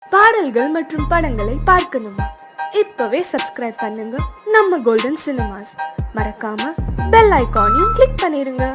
பாடல்கள் மற்றும் படங்களை பார்க்கணுமா? இப்பவே சப்ஸ்கிரைப் பண்ணுங்க நம்ம கோல்டன் சினிமாஸ். மறக்காம பெல் ஐகானையும் கிளிக் பண்ணிருங்க.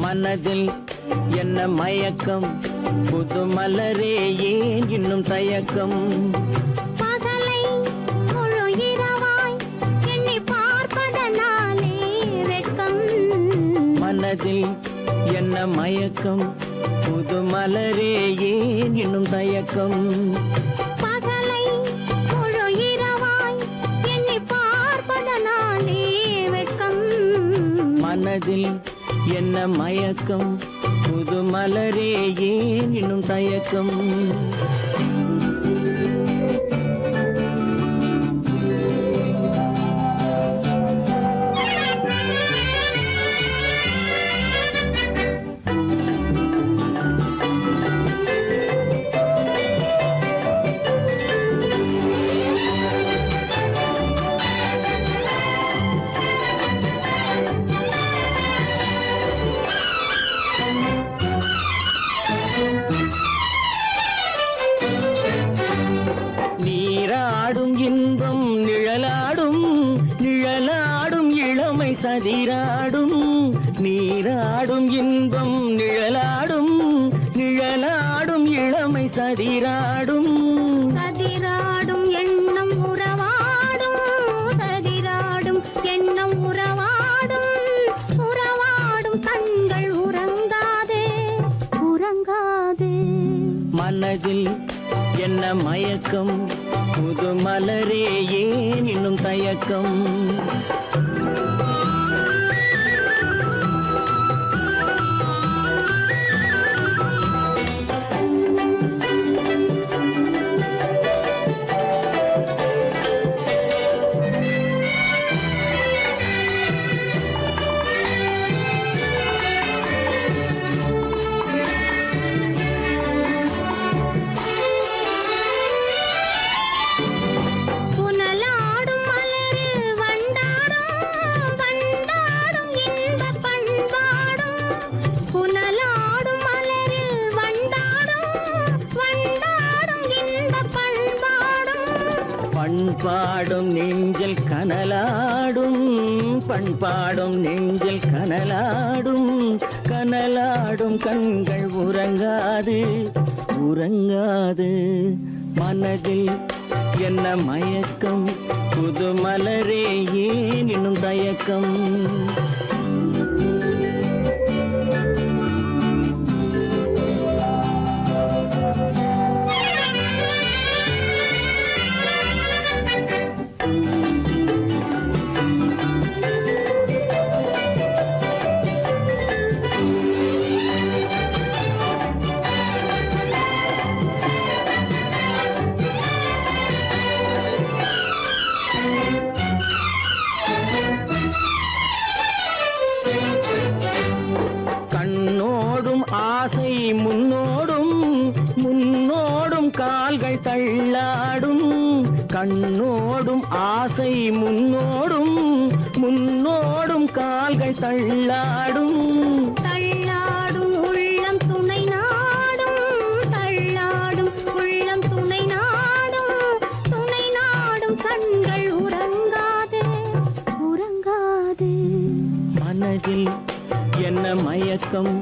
மனதில் என்ன மயக்கம், புது மலரே ஏன் இன்னும் தயக்கம்? பகலை முழு இரவாய் எண்ணி பார்ப்பதனாலே வெட்கம். மனதில் என்ன மயக்கம், புது மலரே ஏன் இன்னும் தயக்கம்? பகலை முழு இரவாய் எண்ணி பார்ப்பதனாலே வெட்கம். மனதில் என்ன மயக்கம், புது மலரே ஏன் இன்னும் தயக்கம்? நீராடும் இன்பம் நிழலாடும், நிழலாடும் இளமை சதிராடும். நீராடும் இன்பம் நிழலாடும், நிழலாடும் இளமை சதிராடும். சதிராடும் எண்ணம் உறவாடும், சதிராடும் எண்ணம் உறவாடும். உறவாடும் கண்கள் உறங்காதே, உறங்காதே. மனதில் என்ன மயக்கம், புது மலரே ஏன் இன்னும் தயக்கம்? புனலாடும் மலரில் வண்டாடும், வண்டாடும் இன்பப் பண்பாடும். புனலாடும் மலரில் வண்டாடும், வண்டாடும் இன்பப் பண்பாடும். பண்பாடும் நெஞ்சில் கனலாடும், பண்பாடும் நெஞ்சில் கனலாடும். கனலாடும் கண்கள் உறங்காது, உறங்காது. மனதில் என்ன மயக்கம், புது மலரே ஏன் இன்னும் தயக்கம்? கண்ணோடும் ஆசை முன்னோடும், முன்னோடும் கால்கள் தள்ளாடும். கண்ணோடும் ஆசை முன்னோடும், முன்னோடும் கால்கள் தள்ளாடும். தள்ளாடும் உள்ளம் துணை நாடும், தள்ளாடும் உள்ளம் துணை நாடும். துணை நாடும் கண்கள் உறங்காதே, உறங்காதே. மனதில் என்ன மயக்கம்,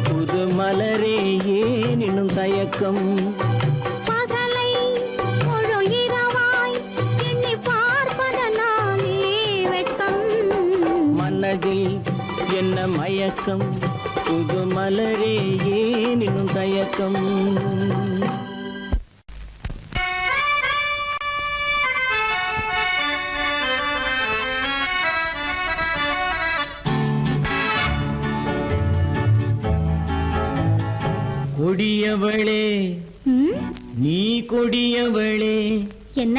புது மலரே ஏன் இன்னும் தயக்கம்? பகலை முழு இரவாய் எண்ணி பார்ப்பதனாலே வெட்கம். மனதில் என்ன மயக்கம் புது மலரே ஏன் இன்னும் தயக்கம் கொடியவளே நீ கொடியவளே என்ன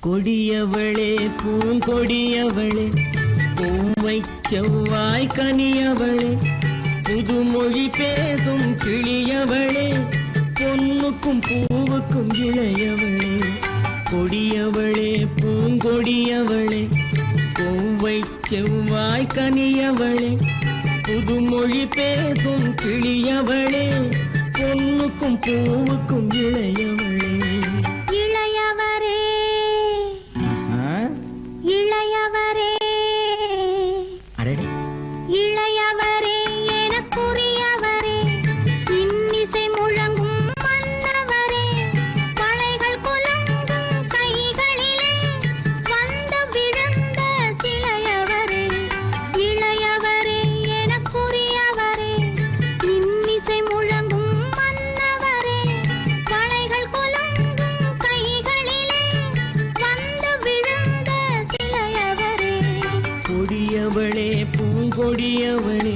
கொடியவளே பூங்கொடியவளே பூவை செவ்வாய் கனியவளே புதுமொழி பேசும் கிளியவளே பொன்னுக்கும் பூவுக்கும் இளையவளே கொடியவளே பூங்கொடியவளே பூவை செவ்வாய் கனியவளே புதுமொழி பேசும் கிளியவளே பொன்னுக்கும் பூவுக்கும் இளையவளே இளையவரே இளையவரே அடடே இளையவரே எனக்குரியவரே இன்னிசை முழங்கும் மன்னவரே கலைகள் குலுங்கும் கைகளிலே வந்து விழுந்த சிலையவரே இளையவரே எனக்குரியவரே இன்னிசை முழங்கும் மன்னவரே கலைகள் குலுங்கும் கைகளிலே வந்து விழுந்த சிலையவரே கொடியவளே பூங்கொடியவளே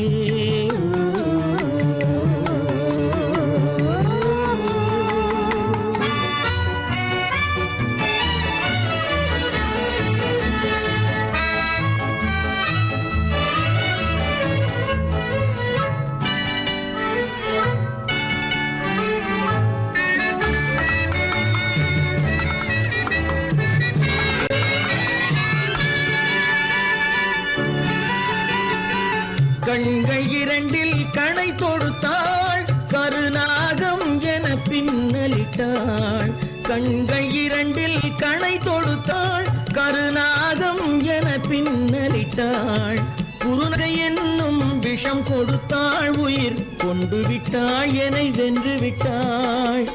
கண்கள் இரண்டில் கணை தொடுத்தாள் கருநாகம் என பின்னலிட்டாள் கண்கள் இரண்டில் கணை தொடுத்தாள் கருநாகம் என பின்னலிட்டாள் குருநகை என்னும் விஷம் கொடுத்தாள் உயிர் கொண்டு விட்டாள் என்னை வென்று விட்டாள்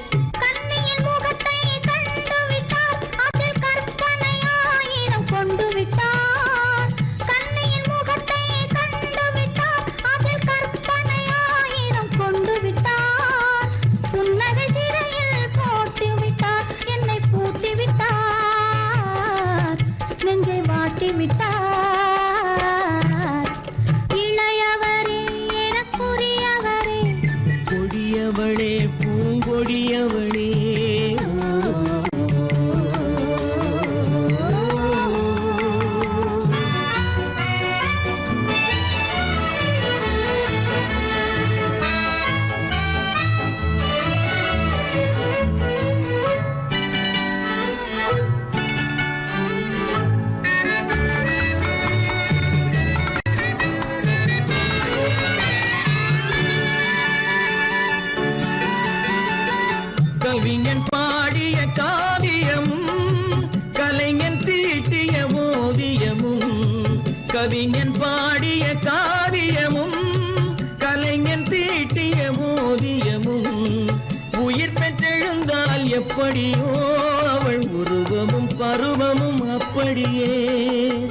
கண்ணியின் முகத்தை கண்டு விட்டார் அதில் கற்பனையாயிரம் கொண்டு விட்டார் கண்ணியின் முகத்தை கண்டு விட்டார் அதில் கற்பனையாயிரம் கொண்டு விட்டார் புன்னகை சிறையில் போட்டு விட்டார் என்னை பூட்டி விட்டார் நெஞ்சை வாட்டி விட்டார் இளையவரே எனக்குரியவரே கொடியவளே பூங்கொடியவளே கவிஞன் பாடிய காவியமும் கலைஞன் தீட்டிய ஓவியமும் கவிஞன் பாடிய காவியமும் கலைஞன் தீட்டிய ஓவியமும் உயிர் பெற்றெழுந்தால் எப்படியோ அவள் உருவமும் பருவமும் அப்படியே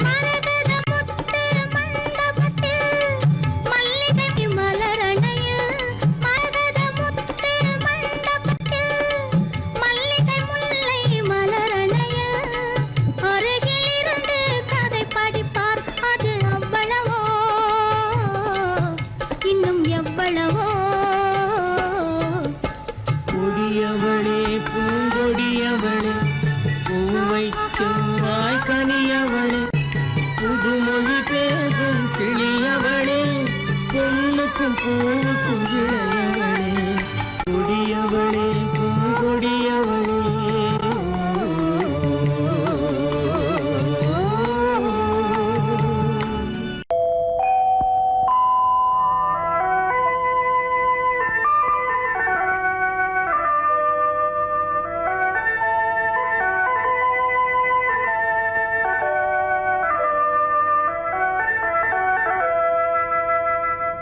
மரகத முத்து மண்டபத்தில் மல்லிகை மலரணையில் மரகத முத்து மண்டபத்தில் மல்லிகை முல்லை மலரணையில் அருகில் இருந்து கதை படிப்பார் அது அவ்வளவோ இன்னும் எவ்வளவோ கொடியவளே பூங்கொடியவளே பூவை செவ்வாய் கனியவளே புதுமொழி பேசும் கிளியவளே பொன்னுக்கும் பூவுக்கும் இளையவளே கொடியவளே பூங்கொடியவளே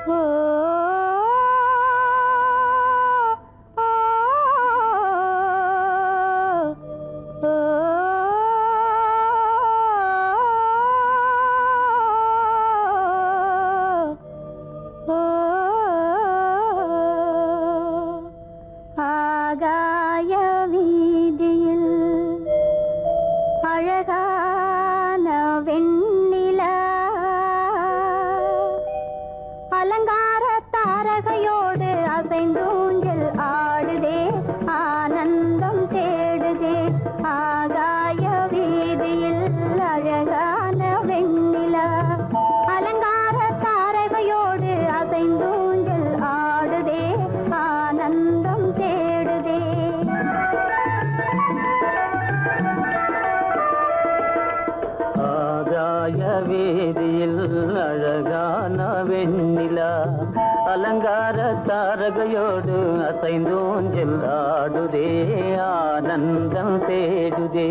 ஓ ஆகாய வீதியில் அழகான வெண்ணிலா அலங்கார தாரகையோடு அசைந்தோஞ்சல் ஆடுதே ஆனந்தம் தேடுதே.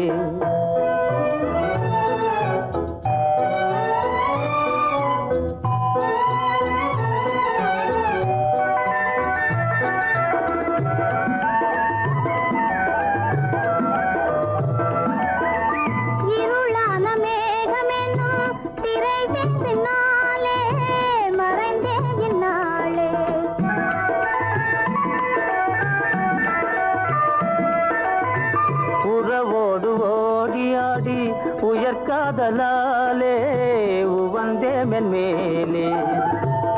உறவோடு ஓடியாடி உயர்காதலாலே உவந்தே மென்மேலே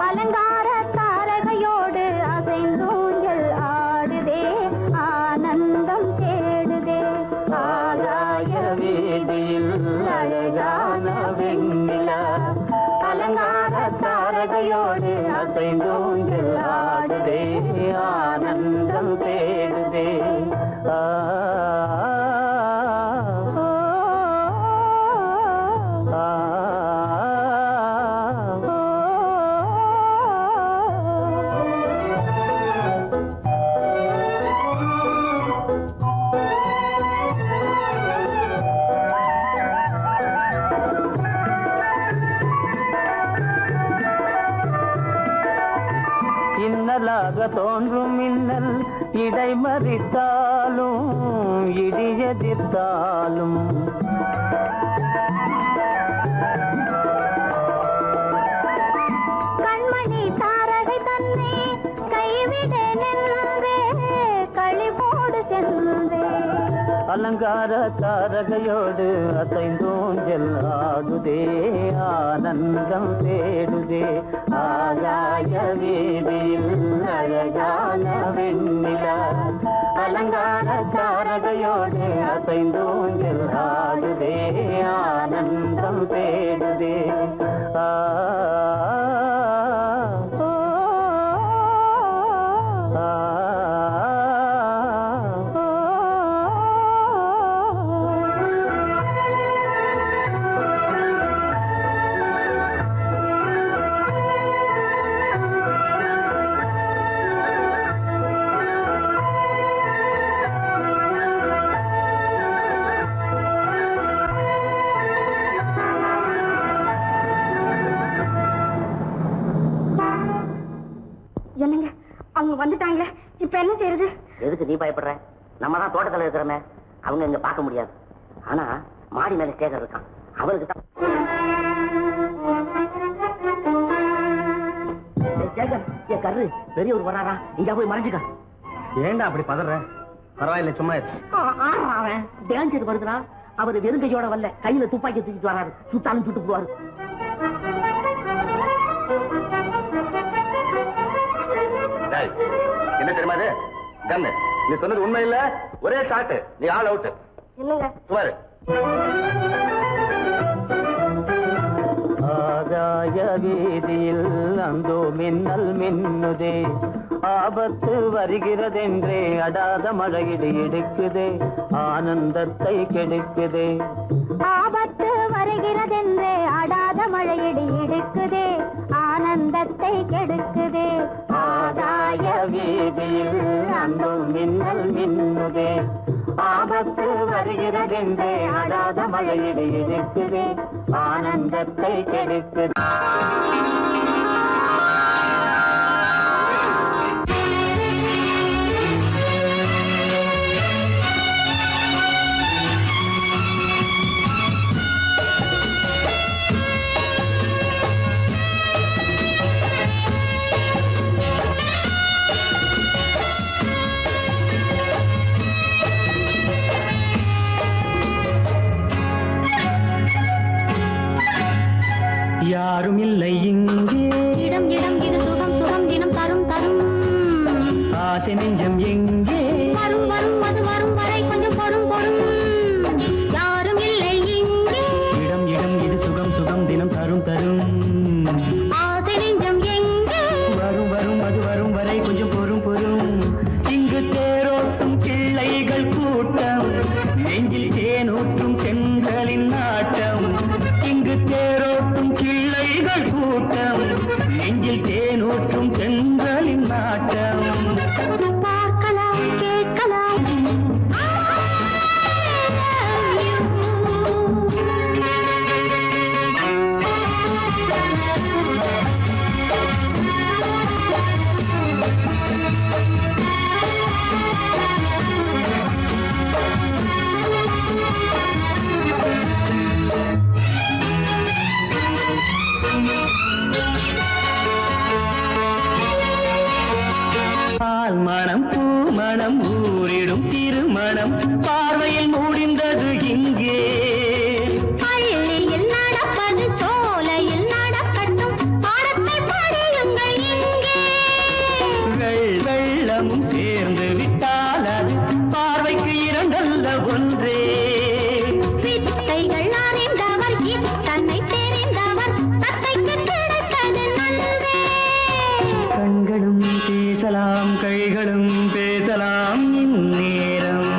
அலங்கார தாரகையோடு அசைந்தூஞ்சல் ஆடுதே ஆனந்தம் தேடுதே. ஆகாய வீதியில் அழகான வெண்ணிலா அலங்கார தாரகையோடு அசைந்தோஞ்சல் ஆடுதே ஆனந்தம் தேடுதே. இன்னலாக தோன்றும் மின்னல் இடைமறித்தாலும் இடியெதிர்த்தாலும் கண்மணி தாரகை தன்னை கைவிட நின்றே களிபோடு சென்றே. அலங்கார தாரகையோடு அசைந்தோஞ்சல் ஆடுதே ஆனந்தம் தேடுதே. ஆகாய வீதியில் அழகான வெண்ணிலா அலங்கார தாரகையோடு அசைந்தோஞ்சல் ஆடுதே ஆனந்தம் தேடுதே. என்னங்க அவங்க வந்துட்டாங்களே, இப்ப என்ன செய்யறது? எதுக்கு நீ பயப்படுற? நம்ம தான் தோட்டத்துல இருக்கிறோமே, அவங்க இங்க பார்க்க முடியாது. ஆனா மாடி மேல ஸ்டேஜர் இருக்கான், அவருக்கு தான். கரு பெரியவர் வராரா, இங்க போய் மறைஞ்சுக்க. ஏண்டா அப்படி பதற? பரவாயில்ல, சும்மா அவன் டேஞ்சர் வருதுனா, அவர் வெறுங்கையோட வரல, கையில துப்பாக்கி தூக்கிட்டு வராரு, சுட்டாலும் சுட்டு போவாரு. என்ன தெரியுமா இது? கண்ணு, நீ சொன்னது உண்மை இல்ல, ஒரே ஷாட், நீ ஆல் அவுட். இல்லங்க சுமாரு. ஆகாய வீதியில் அந்தோ மின்னல் மின்னுதே, ஆபத்து வருகிறதென்றே அடாத மழையிடு இடுக்குதே, ஆனந்தத்தை கெடுக்குதே. ஆபத்து வருகிறதென்றே அடாத மழையிடி இடுக்குதே, ஆனந்தத்தை கெடுக்குதே. ஆகாய வீதியில் அந்தோ மின்னல் மின்னுதே, ஆபத்து வருகிறதென்றே அடாத மழையிடு இடுக்குதே, ஆனந்தத்தை கெடுக்குதே. யாரும் இல்லை இங்கே, இடம் இடம் இது சுகம் சுகம் தினம் தரும் தரும். ஆசை நெஞ்சம் எங்கே, வரும் வரும் அது வரும் வரை கொஞ்சம் பொறும் பொறும். யாரும் இல்லை இங்கே, இடம் இடம் இது சுகம் சுகம் தினம் தரும் தரும். ஆசை நெஞ்சம் எங்கே, வரும் வரும் அது வரும் வரை கொஞ்சம் பொறும் பொறும். இங்கு தேரோட்டும் பிள்ளைகள் கூட்டம், நெஞ்சில் தேனூற்றும் பெண்களின் நாட்டம். இங்கு கூட்டம் நெஞ்சில் தேனூற்றும் சென்றலின் நாட்டம் பார்க்கலாம் கேட்கலாம் பால் மணம் பூ மணம் ஊரிடும் திருமணம் பார்வையில் முடிந்தது இங்கே பள்ளியில் நடப்பது சோலையில் நடக்கட்டும் பாடத்தை படியுங்கள் இங்கே வெள்ளமும் சேர்ந்து விட்டால் அது பார்வைக்கு இரண்டல்ல ஒன்றே வித்தைகள் அறிந்தவர் இத்தனை தெரிந்தவர் தத்தைக்கு கிடைத்தது நன்றே கண்களும் பேசலாம் கைகளும் பேசலாம் இந்நேரம்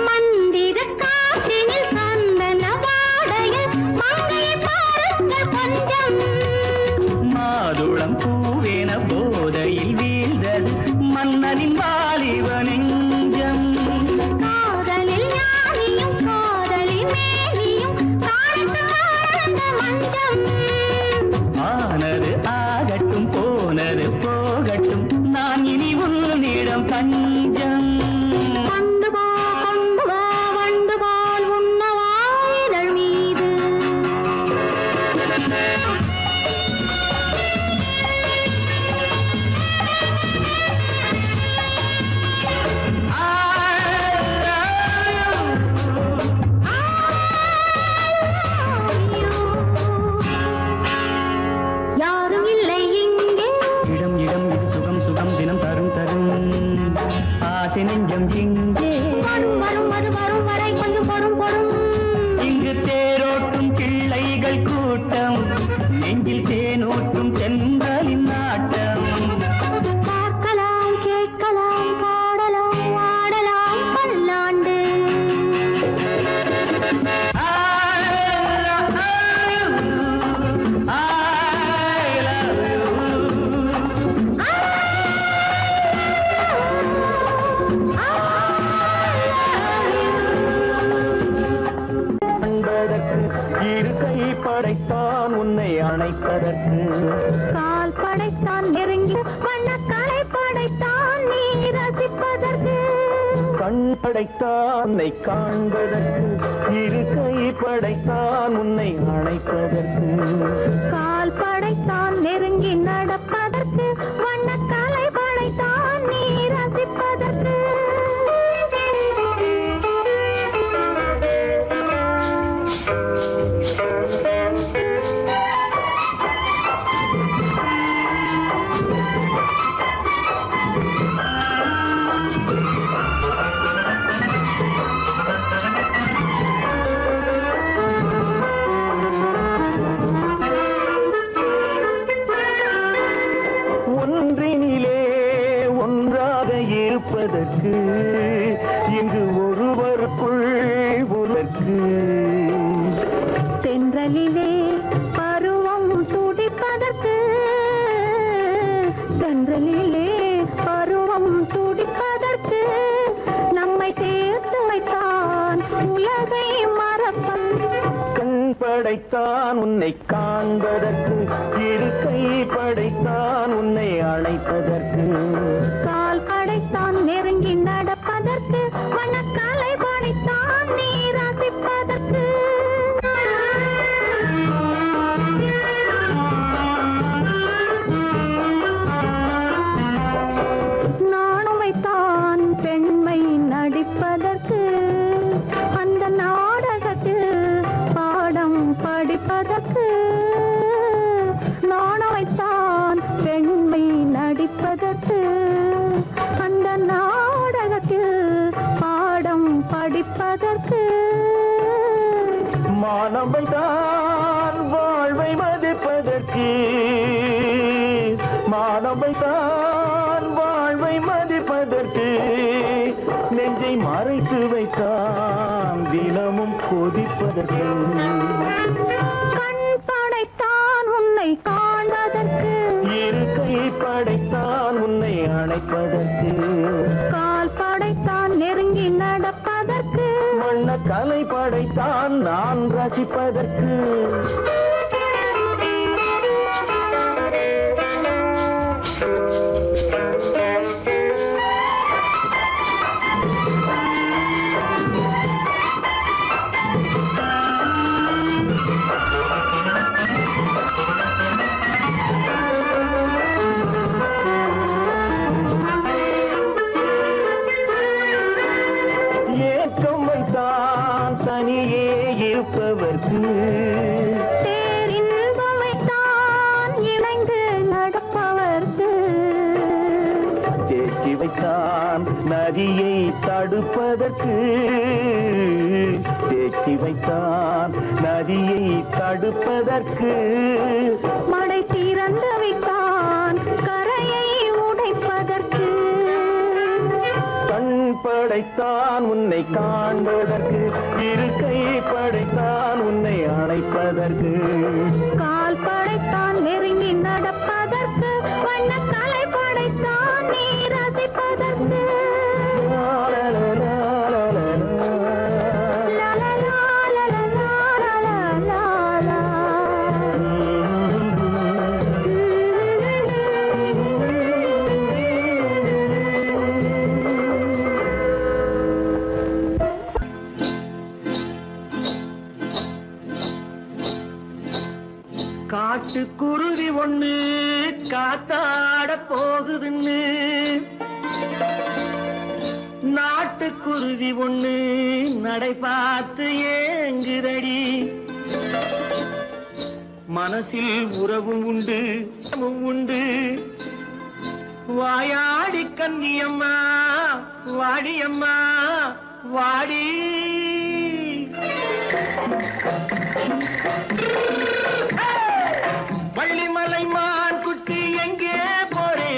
மந்திர காற்றினில் சந்தன வாடையில் மங்கையை பாருங்கள் கொஞ்சம் மாதுளம் பூவேன போதையில் வீழ்ந்தது மன்னனின் வாலிப நெஞ்சம் காதலில் ஞானியும் காதலி மேனியும் காணித்து வாழ்ந்த மஞ்சம் ஆனது ஆகட்டும் போனது போகட்டும் நான் இனி உன்னிடம் பஞ்சம் கொண்டு வா வண்டு போல் உண்ணவா இதழ் மீது யாரும் இல்லை இங்கே இடம் இடம் இது சுகம் சுகம் தினம் தரும் தரும் ஆசை நெஞ்சம் இங்கே வரும் வரும் அது வரும் வரை கொஞ்சம் பொறும் பொறும் இங்கு தேரோட்டும் பிள்ளைகள் கூட்டம் நெஞ்சில் தேனூற்றும் சென்றலின் நாட்டம் பார்க்கலாம் கேட்கலாம் பாடலாம் ஆடலாம் பல்லாண்டு இருக்கை படைத்தான் உன்னை அணைப்பதற்கு கால் படைத்தான் நெருங்கி வண்ணக்காலை படைத்தான் நீ ரசிப்பதற்கு கண் படைத்தான் உன்னை காண்பதற்கு இருக்கை படைத்தான் உன்னை அணைப்பதற்கு கால் படைத்தான் நெருங்கி நடப்பதற்கு வண்ணக்காலை படைத்தான் நீ ரசிப்பதற்கு ஒன்றினிலே ஒன்றாக இருப்பதற்கு இங்கு ஒருவருக்குள் ஒருவருக்கு தென்றலிலே பருவம் துடிப்பதற்கு தென்றலிலே பருவம் துடிப்பதற்கு நம்மை சேர்த்து வைத்தான் உலகை மறப்பன் கண் படைத்தான் உன்னை காண்பதற்கு இருக்கை படைத்தான் உன்னை அழைப்பதற்கு கால் படைத்தான் நெருங்கி நடப்பதற்கு வனக்காலை படைத்தான் நீ ரசிப்பதற்கு நானும் வைத்தான் பெண்மை நடிப்பதற்கு உடைப்பதற்கு மானவை தான் வாழ்வை மதிப்பதற்கு மானவை தான் வாழ்வை மதிப்பதற்கு நெஞ்சை மறைத்து வைத்தான் தினமும் கொதிப்பதற்கு கண் படைத்தான் உன்னை காண்பதற்கு இருக்கை படைத்தான் உன்னை அணைப்பதற்கு கால் படைத்தான் நெருங்கி நடப்பதற்கு வண்ண கலை படைத்தான் நான் ரசிப்பதற்கு ஏக்கம் வைத்தான் தனியே இருப்பவர்க்கு பேரின்பமைத்தான் இணைந்து நடப்பவர்க்கு தேக்கி வைத்தான் நதியை தடுப்பதற்கு தேக்கி வைத்தான் நதியை தடுப்பதற்கு மடை திறந்து வைத்தான் கரையை உடைப்பதற்கு கண் படைத்தான் உன்னை காண்பதற்கு இருக்கை படைத்தான் உன்னை அணைப்பதற்கு கால் படைத்தான் நெருங்கி நடப்பதற்கு வண்ண கலை படைத்தான் நீ ரசிப்பதற்கு காட்டுக்குருவி ஒண்ணு காத்தாட போகுதுன்னு நாட்டுக்குருவி ஒண்ணு நடை பார்த்து ஏங்குதடி மனசில் உறவும் உண்டு உண்டு வாயாடி கன்னியம்மா வாடியம்மா வாடி வள்ளிமலை மான் குட்டி எங்கே போறே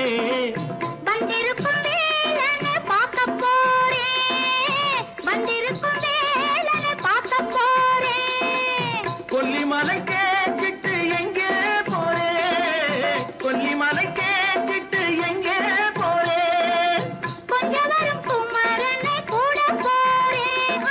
வந்திருக்கும் வேலனை பார்க்க போறேன் வந்திருக்கும் வேலனை பார்க்க போறேன் கொல்லிமலை கேச்சிட்டு எங்கே போறே கொல்லிமலை கேச்சிட்டு எங்கே போறே கொஞ்சம் வரும் குமரனை கூட போறேன்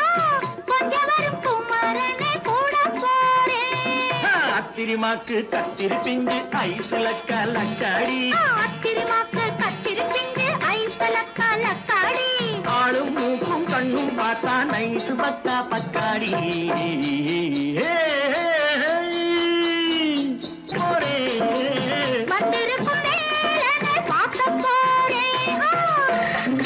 கொஞ்சம் வரும் குமரனை கூட போறேன் அத்திரிமாக்கு கத்திருப்பிங்கு ஐசுல கலக்காடி அத்திரிமாக்கு கத்திருப்பிங்கு ஐசல கலக்காடி ஆளும் மூக்கும் கண்ணும் பார்த்தா நைசு பத்தா பக்காடி போறே வந்திருக்கும் வேலனை பார்க்க போறேன்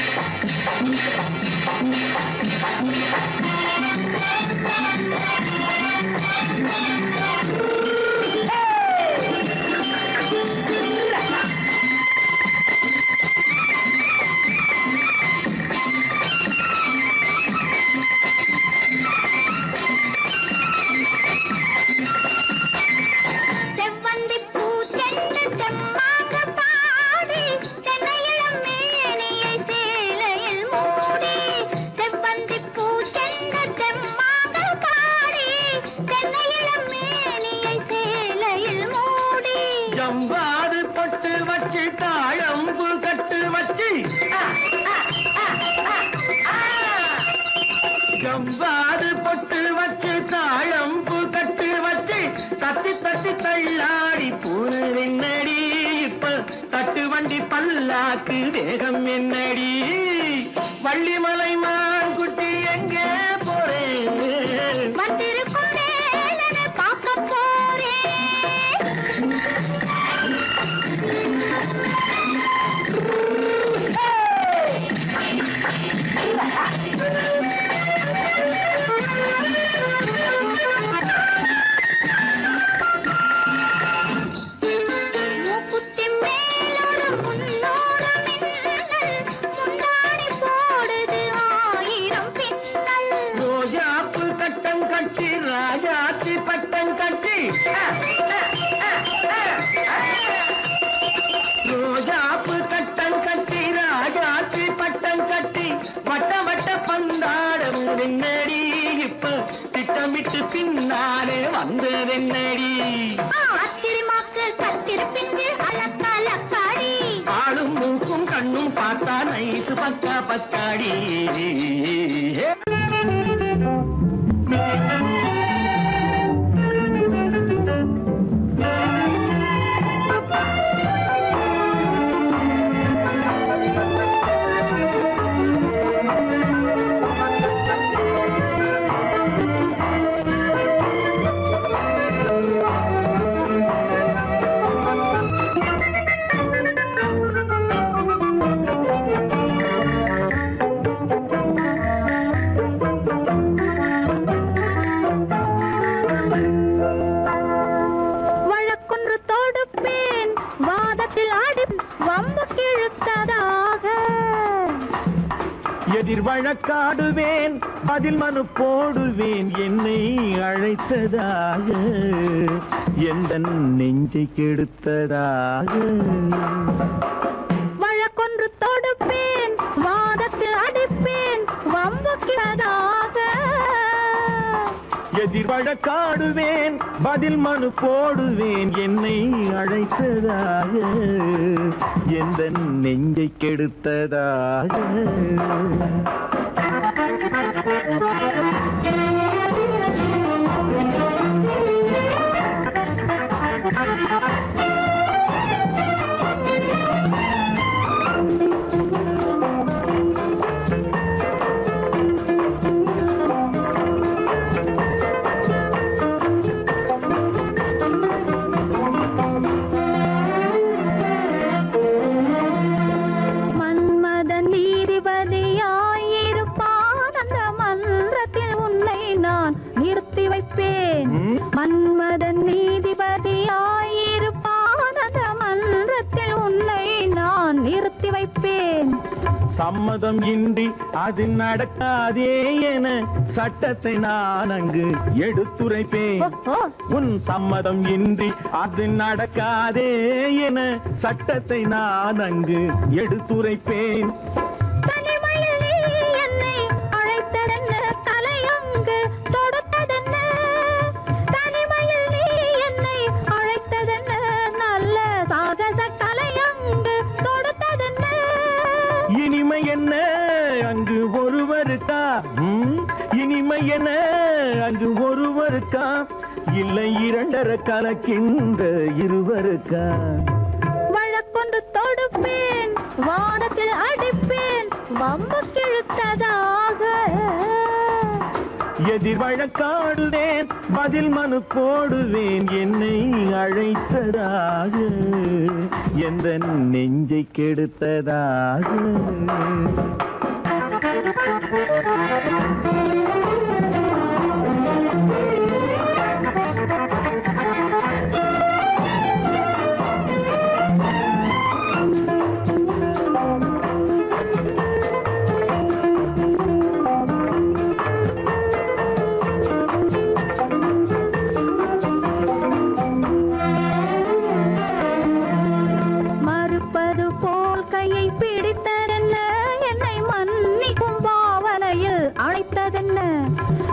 செவ்வந்தி பூ தென்னு தெம்மாக பாடி தென்னையிளம் மேனியை சேலையில் மூடி செவ்வந்தி பூ தென்னு தெம்மாக பாடி தென்னையிளம் மேனியை சேலையில் மூடி ஜம்பாது பொட்டு வச்சு தாழம்பு கட்டு வச்சு ஜம்பாது பொட்டு வச்சு தாழம்பு கட்டு வச்சு தத்தி தத்தி தள்ளாடி பூரு என்னடி இப்ப தட்டு வண்டி பல்லாக்கு வேகம் என்னடி வள்ளிமலை மான் குட்டி எங்கே போறேன் வந்திருக்கும் வேலனை பார்க்க போறேன் மூக்குத்தி மேலோடு முன்னோடு மின்னல் முந்தாடி போடுது பின்னாலே வந்ததென்னடி ஆத்திரமாக்கு கத்திருப்பிஞ்சு அலக்காடி ஆளும் மூக்கும் கண்ணும் பார்த்தா நைசு பக்கா பக்காடி எதிர் வழக்காடுவேன் அதில் மனு போடுவேன் என்னை அழைத்ததாக எந்த நெஞ்சை கெடுத்ததாக வழக்கொன்று தொடுப்பேன் வாதத்தில் அடிப்பேன் வம்புக்கிறதாக எதிர் வழக்காடுவேன் பதில் மனு போடுவேன் என்னை அழைத்ததாக எந்த நெஞ்சை கெடுத்ததாக மன்மதன் நீதிபதியாயிருப்பான் அந்த மன்றத்தில் உன்னை நான் நிறுத்தி வைப்பேன் சம்மதம் இன்றி அது நடக்காதே என சட்டத்தை நான் அங்கு எடுத்துரைப்பேன் உன் சம்மதம் இன்றி அது நடக்காதே என சட்டத்தை நான் அங்கு எடுத்துரைப்பேன் இனிமை என்ன அங்கு ஒருவருக்கா இனிமை என்ன அங்கு ஒருவருக்கா இல்லை இரண்டரை கலக்கின்ற இருவருக்கா வழக்கொண்டு தொடுப்பேன் வானத்தில் அடிப்பேன் வம்பு கிழுத்ததாக எதிர் வழக்காடுவேன் பதில் மனு போடுவேன் என்னை அழைத்ததாக எந்த நெஞ்சை கெடுத்ததாக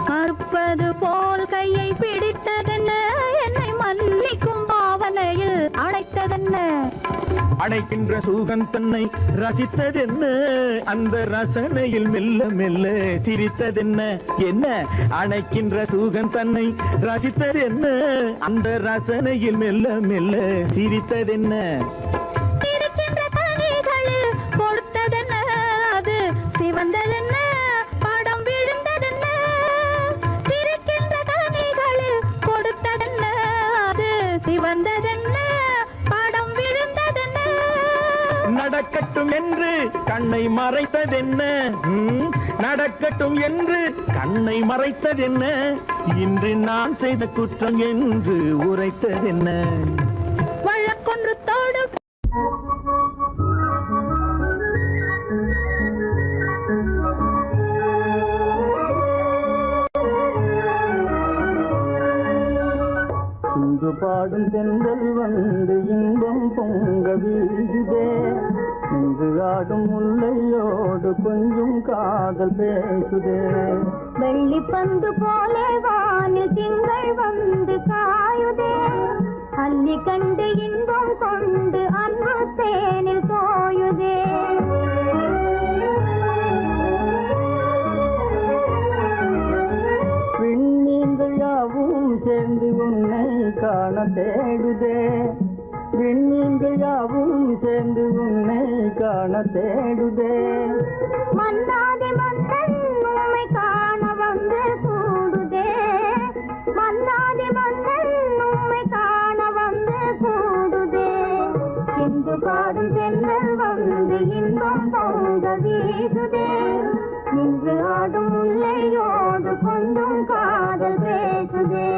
கருப்பது போல் கையை பிடித்ததென்ன என்னை மன்னிக்கும் பாவனையில் அழைத்ததென்ன அடைக்கின்ற சுகம் தன்னை ரசித்ததென்ன அந்த ரசனையில் மெல்ல மெல்ல சிரித்ததென்ன என்ன அணைக்கின்ற சுகம் தன்னை ரசித்ததென்ன அந்த ரசனையில் மெல்ல மெல்ல சிரித்ததென்ன இருக்கின்ற கனிகளில் கொடுத்ததென்ன அது சிவந்ததென்ன நடக்கட்டும் என்று கண்ணை மறைத்ததென்ன நடக்கட்டும் என்று கண்ணை மறைத்ததென்ன இன்று நான் செய்த குற்றம் என்று உரைத்ததென்ன வழக்கொன்று தோடு இங்கு பாடும் தென்றல் வந்து இன்பம் பொங்க வீசுதே நின்று ஆடும் முல்லையோடு கொஞ்சம் காதல் பேசுதே. வெள்ளி பந்து போலே வானில் திங்கள் வந்து காயுதே. அள்ளி கண்டு இன்பம் கொண்டு அன்பு தேனில் தோயுதே. விண்மீன்கள் யாவும் சேர்ந்து உன்னை காண தேடுதே. விண்மீன்கள் யாவும் சேர்ந்து உன்னை காண தேடுதே. மன்னாதி மன்னன் உம்மை காண வந்து கூடுதே. மன்னாதி மன்னன் உம்மை காண வந்து கூடுதே. இந்து பாடும் தென்றல் வந்து இன்பம் பொங்க வீசுதே. நின்று ஆடும் முல்லையோடு கொஞ்சம் காதல் பேசுதே.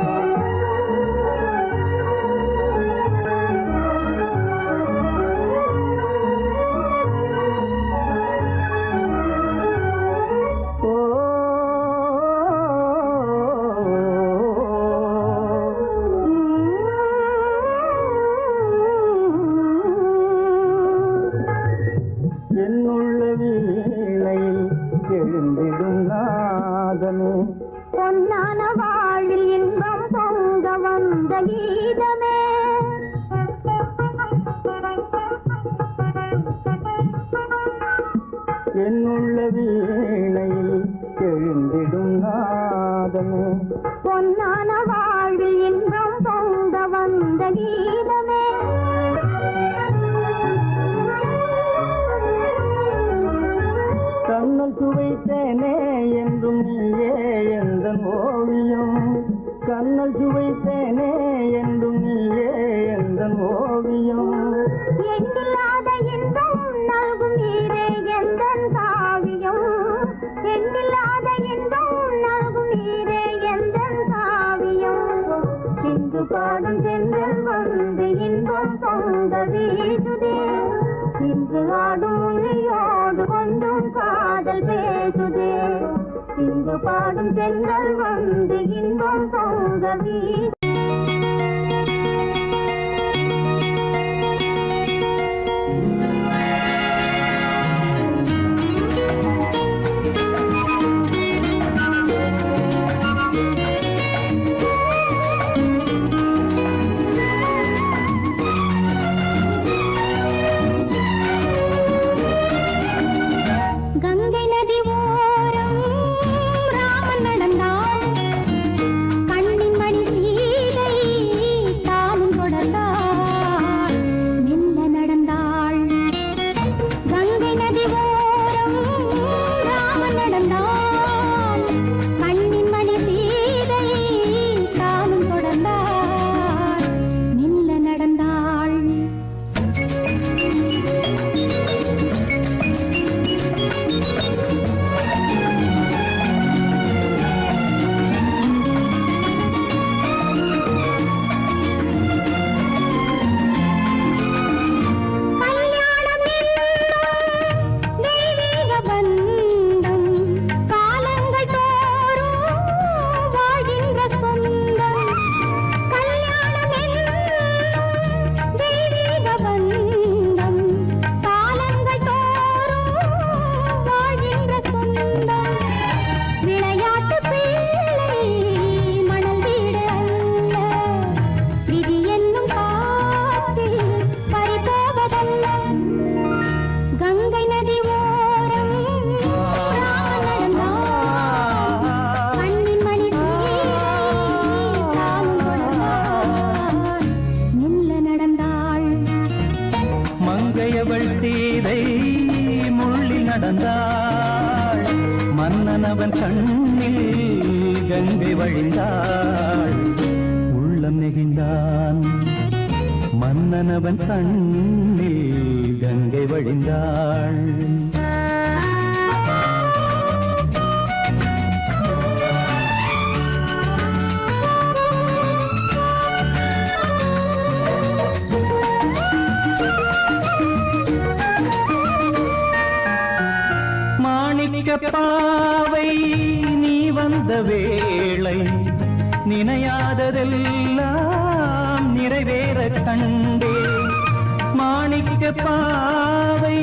என்னுள்ள வீணையில் எழுந்திடும் நாதமே. பொன்னான வாழ்வில் இன்பம் பொங்க வந்த கீதமே. என்னுள்ள வீணையில் எழுந்திடும் நாதமே. பொன்னான வாழ்வில் இன்பம் பொங்க வந்த கீதமே. கண்ணல் சுவைத்தேனே என்றும் நீயே எந்தன் ஓவியம். கண்ணல் சுவைத்தேனே என்றும் நீயே எந்தன் ஓவியம். எண்ணில்லாத இன்பம் நல்கும் நீரே எந்தன் காவியம். எண்ணில்லாத இன்பம் நல்கும் நீரே எந்தன் காவியம். இன்று பாடும் தென்றல் வந்து இன்பம் பொங்க வீசுதே. இன்று ஆடும் மொழியோடு கொஞ்சம் காதல் பேசுதே. இன்று பாடும் தென்றல் வந்து இன்பம் பொங்க வீசுதே. கங்கை நதி ஓரம் ராமன் நடந்தான். கண்ணின் மணி சீதை தானும் தொடர்ந்தாள். மெல்ல நடந்தாள். கங்கை நதி ஓரம் ராமன் நடந்தான். கண்ணின் மணி சீதை தானும் தொடர்ந்தாள். மெல்ல நடந்தாள். கல்யாணம் என்னும் தெய்வீக பந்தம் காலங்கள் தோறும் வாழ்கின்ற சொந்தம். கல்யாணம் என்னும் தெய்வீக பந்தம் காலங்கள் தோறும் வாழ்கின்ற சொந்தம். விளையாட்டு பிள்ளை மணல் வீடு அல்ல. விதி என்னும் காற்றில் பறிபோவதல்ல. கங்கை நதி ஓரம் ராமன் நடந்தான். கண்ணின் மணி சீதை தானும் தொடர்ந்தாள். மெல்ல நடந்தாள். மங்கையவள் சீதை முள்ளில் நடந்தாள். மன்னனவன் கண்ணில் கங்கை வழிந்தாள். உள்ளம் நெகிழ்ந்தான். மன்னனவன் கண்ணில் கங்கை வழிந்தாள். மாணிக்க பாவை நீ வந்த வேளை நினையாததெல்லாம் நிறைவேற கண்டே. மாணிக்க பாவை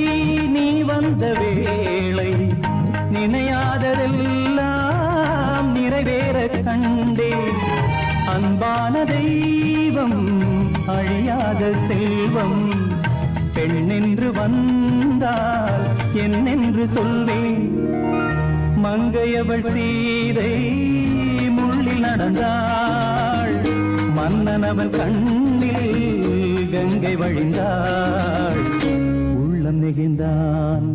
நினையாததெல்லாம் நிறைவேற கண்டேன். அன்பான தெய்வம் அழியாத செல்வம் பெண்ணென்று வந்தால் என்னென்று சொல்வேன். மங்கையவள் சீதை முள்ளில் நடந்தாள், மன்னனவன் கண்ணில் கங்கை வழிந்தாள், உள்ளம் நெகிழ்ந்தான்.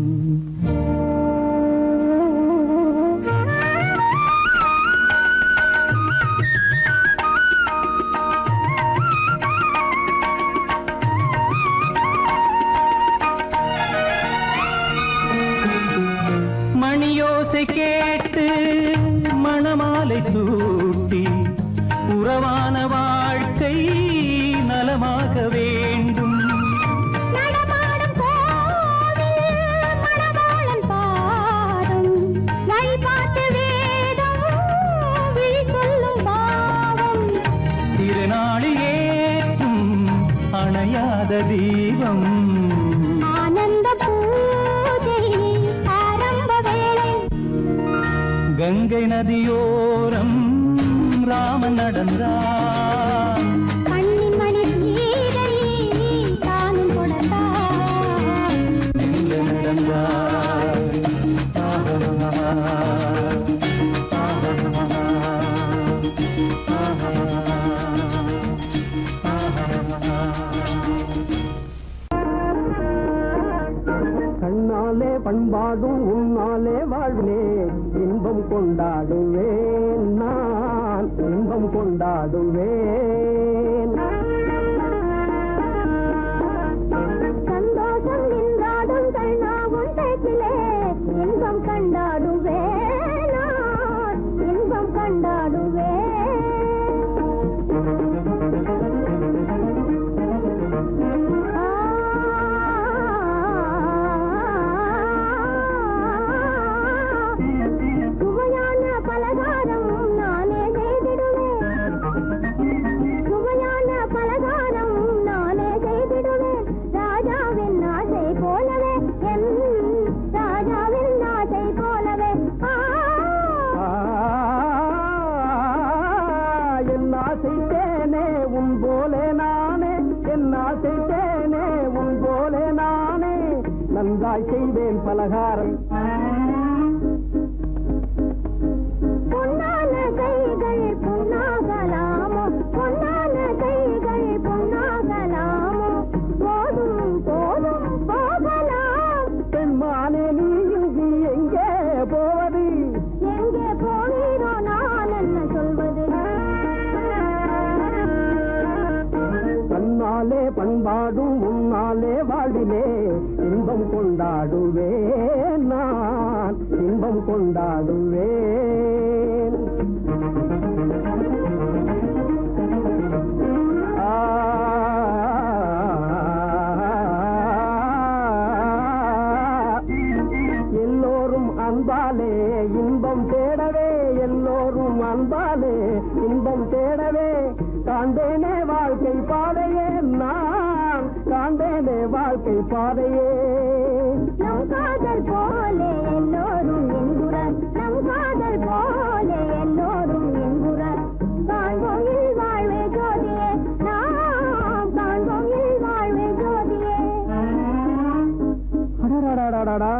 மணியோசை கேட்டு மணமாலை சூட்டி உறவான வாழ்க்கை நலமாக வேண்டும். நடமாடும் கோவில் மணவாளன் பாதம் வழிபாட்டு வேதம் விழி சொல்லும் பாவம். திருநாளில் ஏற்றும் அணையாத தீபம் ஆனந்த பூஜை ஆரம்ப வேளை. கங்கை நதியோரம் ராமன் நடந்தான், கண்ணின் மணி சீதை தானும் கொடுத்தார். எங்க நடந்தான். கண்ணாலே பண்பாடும் உன்னாலே வாழ்விலே இன்பம் கொண்டாடுவேன், நான் இன்பம் கொண்டாடுவேன். சந்தோஷம் நின்றாடும் கண்ணாவும் பேச்சிலே இன்பம் கண்டாடுவேன், நான் இன்பம் கண்டாடுவேன். சுவையான பலகாரம் நானே செய்திடுவேன், சுவையான பலகாரம் நானே செய்திடுவேன். ராஜாவின் ஆசை போலவே, என் ராஜாவின் ஆசை போலவே. என் ஆசைத்தேனே உன் போலே நானே, என் ஆசைத்தேனே உன் போலே நானே, நன்றாய் செய்வேன் பலகாரம். பொன்னான கைகள் பொன்னாகலாமோ, பொன்னான கைகள் பொன்னாகலாமோ, போதும் போதும் போகலாம். பெண்மானே நீ இங்கு எங்கே போவது, எங்கே போகிறோ நான் என்ன சொல்வது. தன்னாலே பண்பாடும் உன்னாலே வாழ்விலே இன்பம் கொண்டாடுவேன், நான் இன்பம் கொண்டாடுவேன். எல்லோரும் அன்பாலே இன்பம் தேடவே, எல்லோரும் அன்பாலே இன்பம் தேடவே, காண்டேனே வாழ்க்கை பாதையே, நான் காண்டேனே வாழ்க்கை பாதையே. நம் காதல் போலே எல்லோரும் என்குறார், நம் காதல் போலே எல்லோரும் என்குறார். காண்போம் இல் வாழ்வே ஜோதியே, நாம் காண்போம் இல் வாழ்வே ஜோதியே. அடடடடடடா,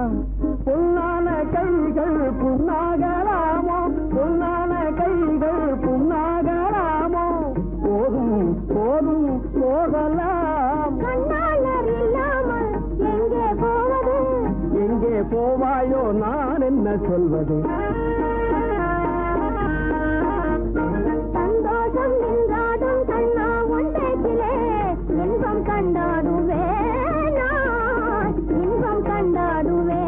பொன்னான கைகள் புண்ணாகலாமோ, பொன்னான கைகள் புண்ணாகலாமோ, போதும் போதும் போகலாம். கண்ணாளர் இல்லாமல் எங்கே போவது, எங்கே போவாயோ நான் என்ன சொல்வது. சந்தோஷம் நின்றாடும் கண்ணா உன் பேச்சிலே இன்பம் கண்டாடுவேன், நான் இன்பம் கண்டாடுவேன்.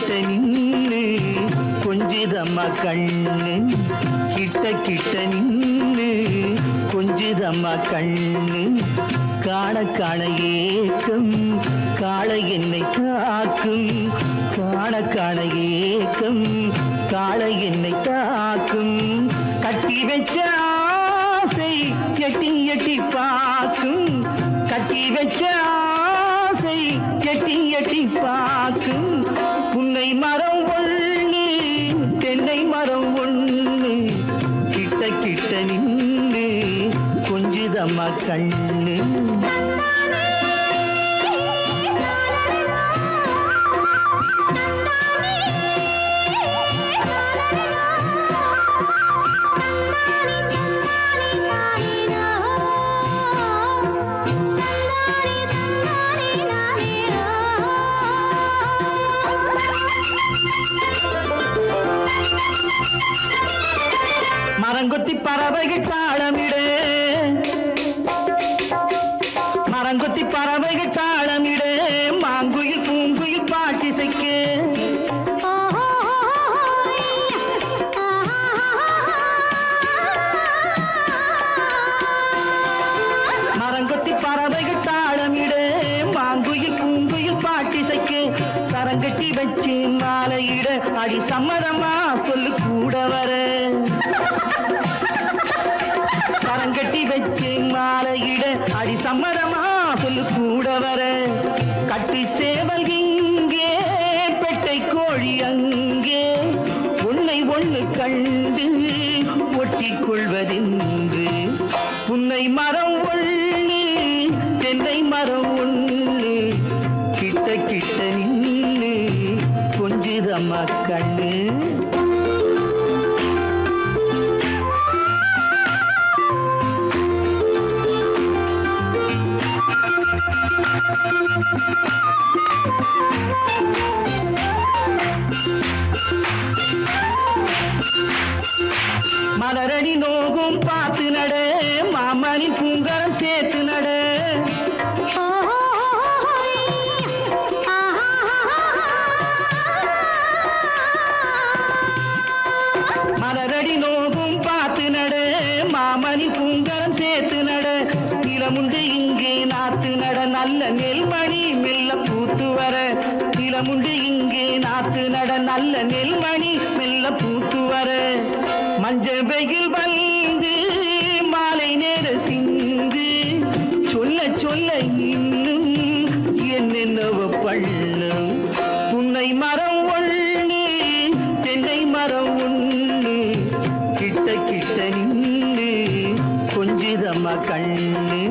கிட்ட நின்னு கொஞ்சிதம்மா கண்ணு கிட்ட கிட்ட நின்னு கொஞ்சிதம்மா கண்ணு காண காண ஏக்கம் காளை என்னை தாக்கும் காண காண ஏக்கம் காளை என்னை தாக்கும் கட்டி வச்ச ஆசை எட்டி எட்டி பார்க்கும் கட்டி வச்ச ஆசை எட்டி எட்டி பார்க்கும் புன்னை மரம் ஒண்ணு தென்னை மரம் ஒண்ணு கிட்ட கிட்ட நின்று கொஞ்சிதம்மா கண்ணு மரங்கொத்தி பறவைகள் தாளமிடு மரங்கொத்தி பறவைகள் தாளமிடு மாங்குயில் பூங்குயில் பாட்டிசைக்கு மரங்கொத்தி பறவைகள் தாளமிடு மாங்குயில் பூங்குயில் பாட்டிசைக்கு சரங்கட்டி வச்சு மாலையிட அடி சம்மதமா சொல்லு கூட வர சரங்கட்டி வச்சு மாலையிட அடி சம்மதமா சொல்லு கூட வர கட்டி சேவல் இங்கே பெட்டை கோழி அங்கே உன்னை ஒண்ணு கண்டு ஒட்டிக் கொள்வதென்று புன்னை மரம் ஒண்ணு தென்னை மரம் ஒண்ணு கிட்ட கிட்ட நின்று கொஞ்சிதம்மா கண்ணு மலரடி நோகும் பார்த்து நட மாமணி பூங்கரம் சேர்த்து நட மலரடி நோகும் பார்த்து நட மாமணி பூங்கரம் சேர்த்து நட நிலமுண்டு இங்கே நாத்து நட நல்ல நெல்மணி மெல்ல பூத்து வர நிலமுண்டு இங்கே நாத்து நட நல்ல நெல்மணி மெல்ல பூத்து வர மஞ்சள் வெயில் வந்து மாலை நேர சிந்து சொல்ல சொல்ல இன்னும் என்னென்னவ பண்ணும் புன்னை மரம் ஒண்ணு தென்னை மரம் ஒண்ணு கிட்ட கிட்ட நின்று கொஞ்சிதம்மா கண்ணு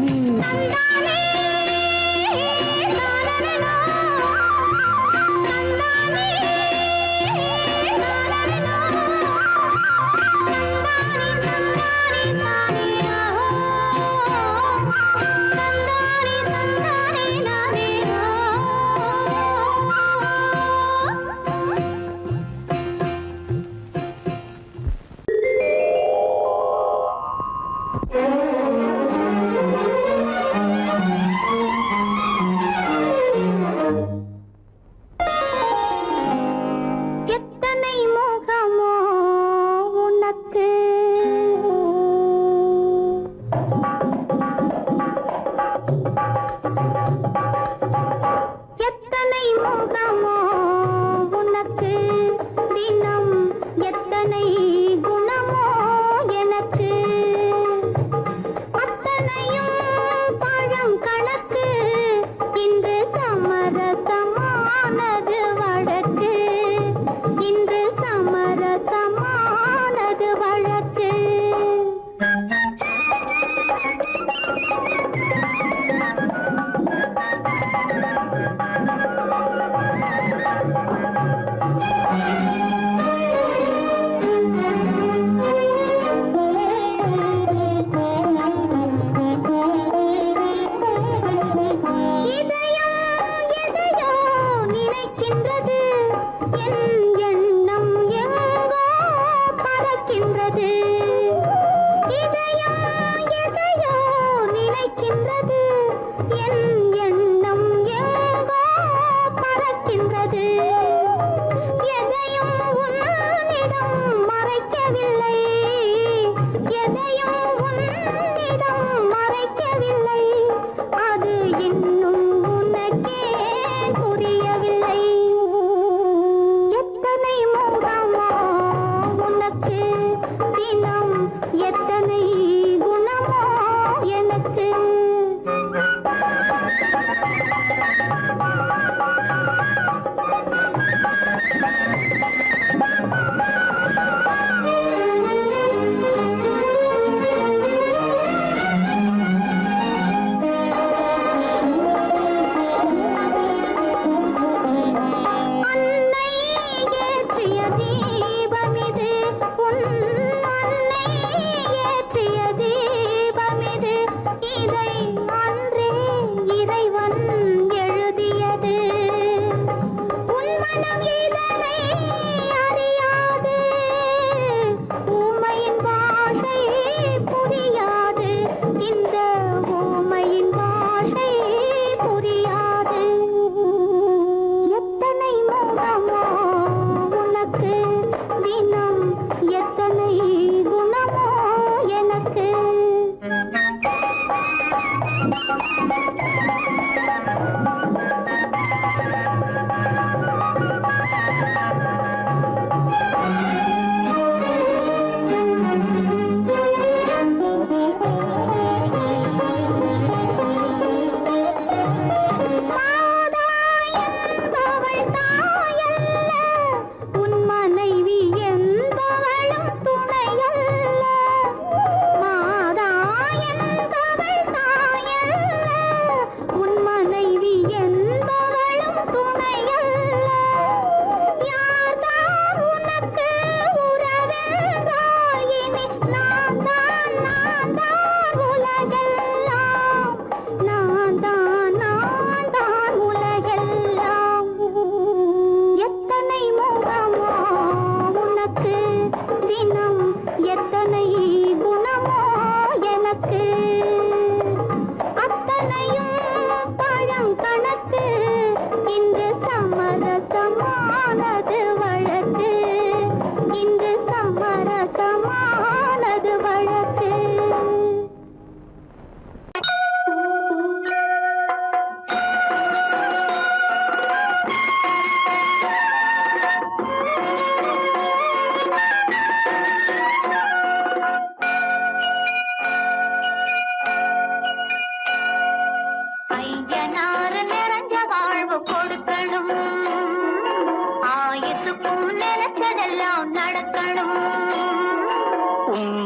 நினைச்சதெல்லாம் நடக்கணும்.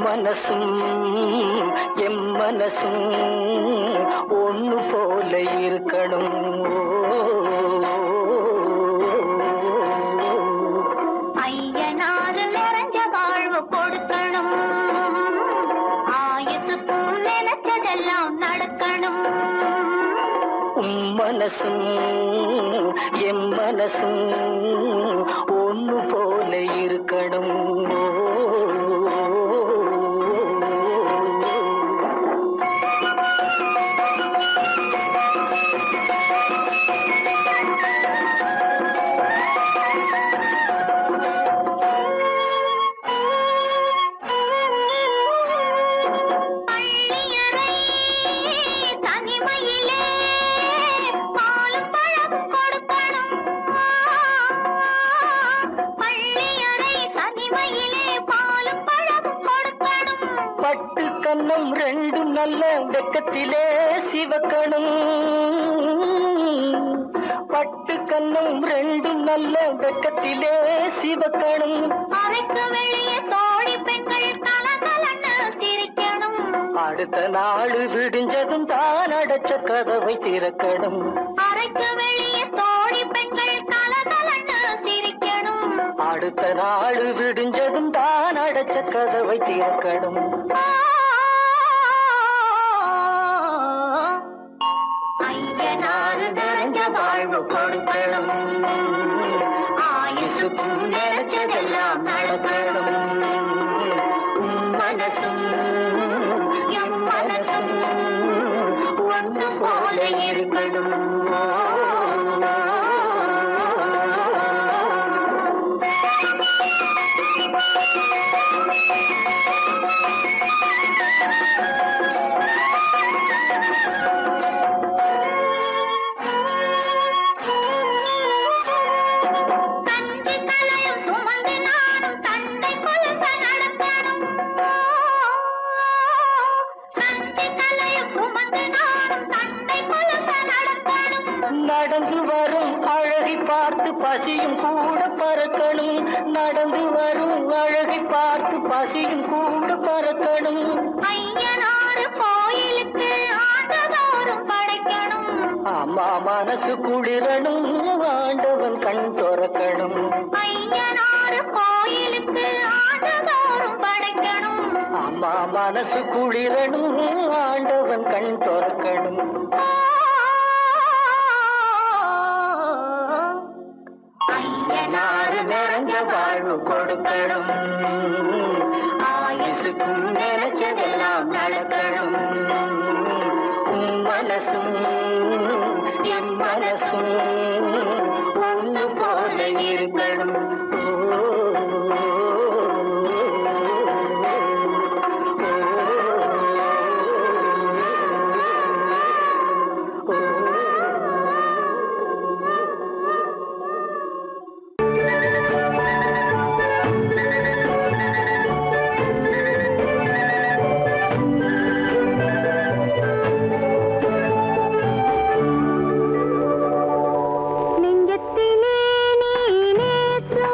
மனசும் எம் மனசும் ஒண்ணு போல இருக்கணும். ஐயனாறு நிறைஞ்ச வாழ்வு கொடுக்கணும். ஆயுசுக்கும் நினைச்சதெல்லாம் நடக்கணும். மனசும் எம் மனசும் ஒண்ணு போல இருக்கணும். பட்டு கண்ணம் ரெண்டும் நல்ல வெக்கத்திலே சிவக்கணும். பட்டு கண்ணம் ரெண்டும் நல்ல வெக்கத்திலே சிவக்கணும். அறைக்கு வெளியே தோழி பெண்கள் கலகலன்னு சிரிக்கணும். அடுத்த நாள் விடிஞ்சதும் தான் அடைச்ச கதவை திறக்கணும். அறைக்கு வெளியே தோழி பெண்கள் கலகலன்னு சிரிக்கணும். அடுத்த நாள் விடிஞ்சதும் தான் அடைச்ச கதவை திறக்கணும். ஐயனாறு நிறைஞ்ச வாழ்வு கொடுக்கணும். ஆயுசுக்கும் நினைச்சதெல்லாம் நடக்கணும். மனசும் எம் மனசும் ஒன்று போல இருக்கணும். தந்தை கலையும் சுமந்து நானும் தந்தை கொழுந்த நடக்கணும். தந்தை கலையும் சுமந்து நானும் தந்தை கொழுந்த நடக்கணும். நடந்து வரும் அழகை பார்த்து பசியும் கூட பறக்கணும். நடந்து வரும் அழகை பார்த்து பசியும் கூட பறக்கணும். ஐயனாறு கோயிலுக்கு ஆண்டதோறும் படைக்கணும். அம்மா மனசு குளிரணும். ஆண்டவன் கண் துறக்கணும். ஐயனாறு கோயிலுக்கு ஆண்டதோறும் படைக்கணும். அம்மா மனசு குளிரணும். ஆண்டவன் கண் துறக்கணும். ஐயனாறு நிறைஞ்ச வாழ்வு கொடுக்கணும். ஆயுசுக்கும் நினைச்சதெல்லாம் நடக்கணும். மனசும் என் மனசும் ஒண்ணு போல இருக்கணும். நெஞ்சத்திலே நீ நேற்று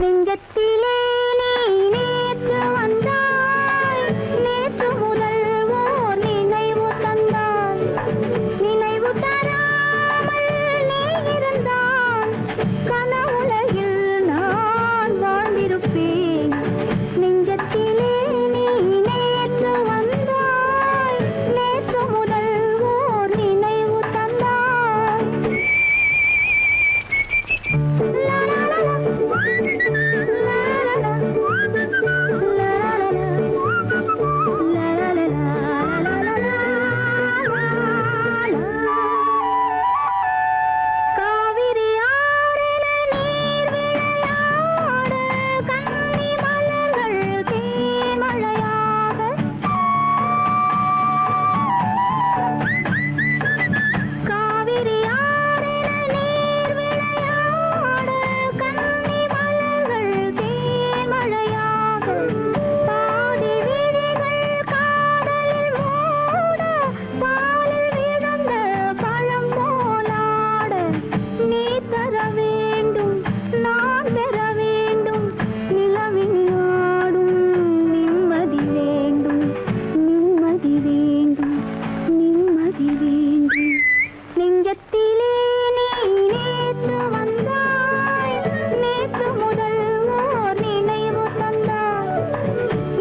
நெஞ்சத்திலே நீ நேற்று வந்தாய், நேற்று முதல் ஓர் நினைவு தந்தாய், நினைவு தராமல் நீ இருந்தால் கனவுலகில் நான் வாழ்ந்திருப்பேன். நெஞ்சத்திலே நீ நேற்று வந்தாய், நேற்று முதல் ஓர் நினைவு தந்தாய். காவிரி ஆறின நீர் விளையாட, கன்னி மலர்கள் தேன்மழையாக. காவிரி ஆறின நீர் விளையாட, கன்னி மலர்கள் தேன்மழையாக. பாதி விழிகள் காதலில் மூட, பாலில் விழுந்த பழம் போலாட. நீ தர வேண்டும், நான் பெற வேண்டும், நிலவில் ஆடும் நிம்மதி வேண்டும், நிம்மதி வேண்டும், நிம்மதி வேண்டும். நெஞ்சத்திலே நீ நேற்று வந்தாய், நேற்று முதல் ஓர் நினைவு தந்தாய்,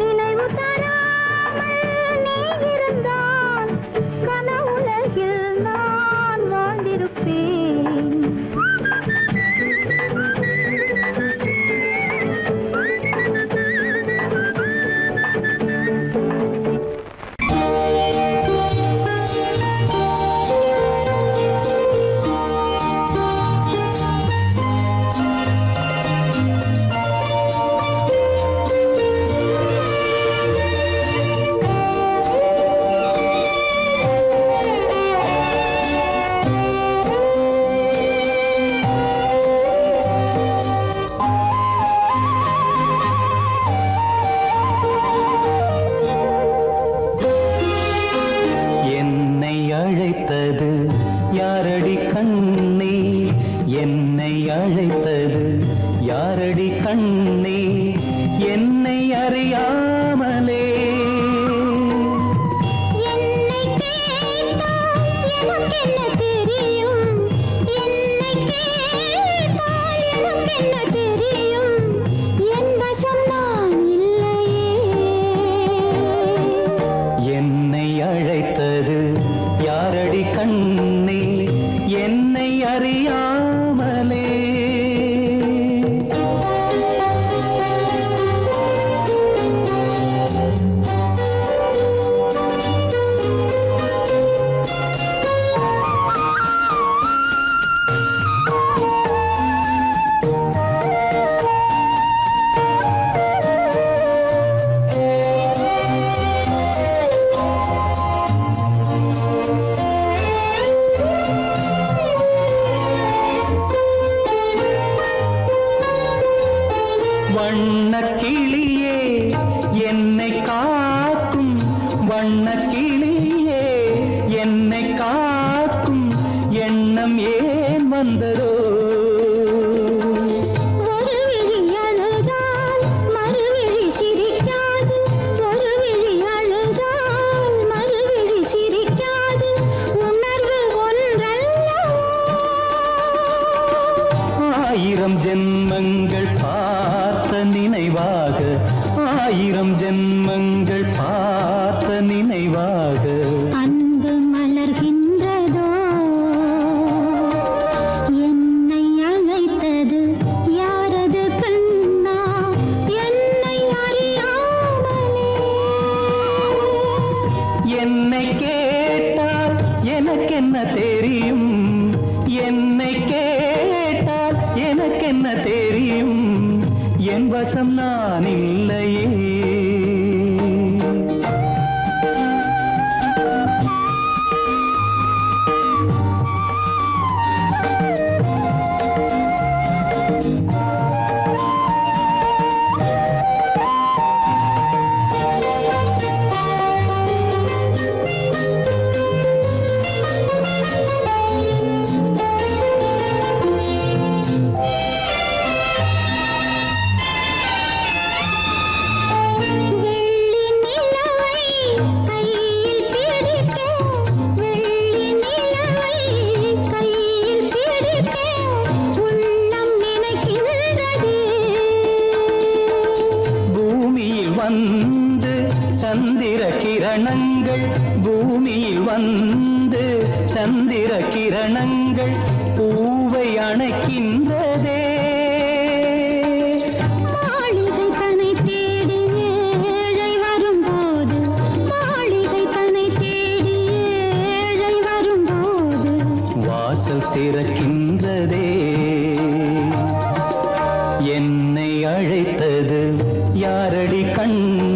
நினைவு தராமல் நீ இருந்தால் கனவுலகில் நான் வாழ்ந்திருப்பேன். என்னை அழைத்தது யாரடி கண்ணே, என்னை அழைத்தது யாரடி கண்ணே, என்னை அறியாமலே. என்னை கேட்டால் எனக்கென்ன தெரியும், என்னை கேட்டால் எனக்கென்ன தெரியும், என் வசம் நான் இல்லையே. என்னை அழைத்தது யாரடி கண்ணே, என்னை அறியாமலே. வண்ணக்கிளியே என்னை காக்கும், வண்ணக்கிளியே என்னை காக்கும் எண்ணம் ஏன் வந்ததோ. ஒரு விழி அழுதால் மறுவிழி சிரிக்காது, ஒரு விழி அழுதால் மறுவிழி சிரிக்காது, உணர்வு ஒன்றல்லவோ. ஆயிரம் ஜென்மங்கள் பார்த்த நினைவாக, ஆயிரம் ஜென்மங்கள் பார்த்த நினைவாக. அன்பு மலர்கின்றதோ, என்னை அழைத்தது யாரது கண்ணா, என்னை அறியாமலே. என்னை கேட்டால் எனக்கென்ன தெரியும், என்னை கேட்டால் எனக்கென்ன தெரியும், என் வசம் நான் இல்லையே. பூமியில் வந்து சந்திர கிரணங்கள் பூவை அணைக்கின்றதே. மாளிகை தன்னை தேடி ஏழை வரும்போது, மாளிகை தன்னை தேடி ஏழை வரும்போது வாசல் திறக்கின்றதே. என்னை அழைத்தது யாரடி கண்ணே?